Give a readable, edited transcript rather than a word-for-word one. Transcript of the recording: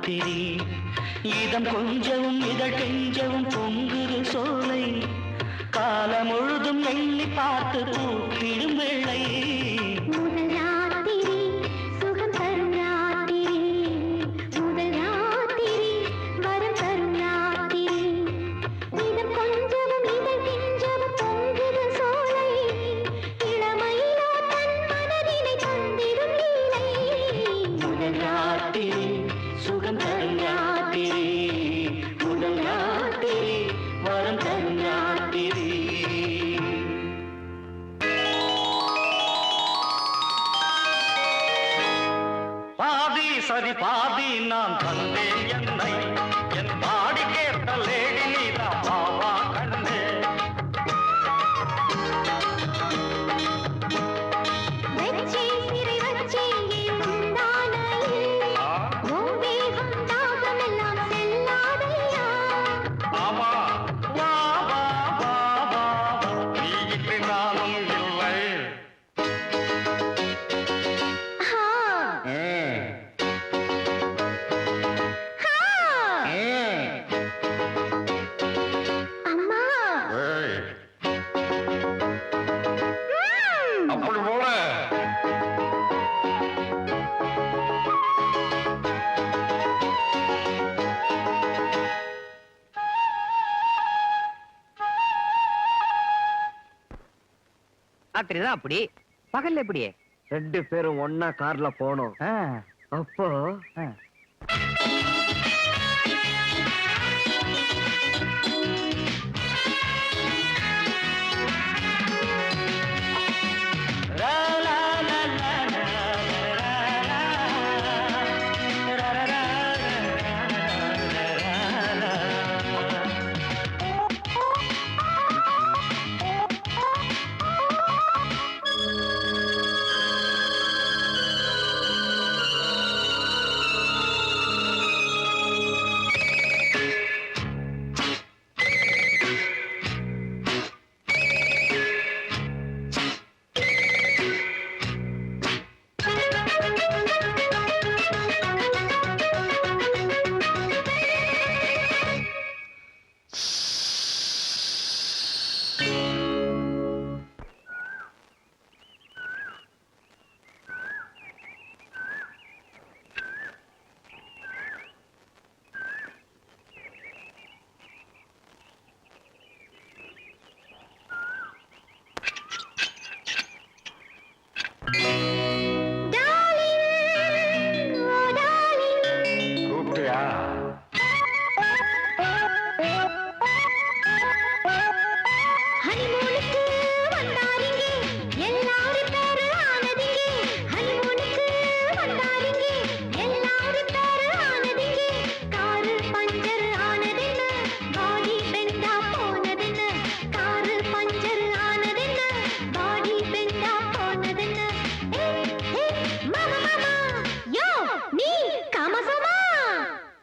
ராத்திரி இதம் கொஞ்சவும் இதழ் கெஞ்சவும் பொங்குது சோலை காலம் முழுதும் எண்ணி பார்த்து பூத்திடும் வேளை சரி பாதி நான் தந்தேன் என்னை என் பாடி கேட்ட லேடி நீதான் பாவா கண்ணே ஆமா வா வா வா வா நீ இன்றி நானும் இல்லை ராத்திரிதான் அப்படி பகல்ல எப்படி 2 பேரும் ஒன்னா கார்ல போனோம். அப்போ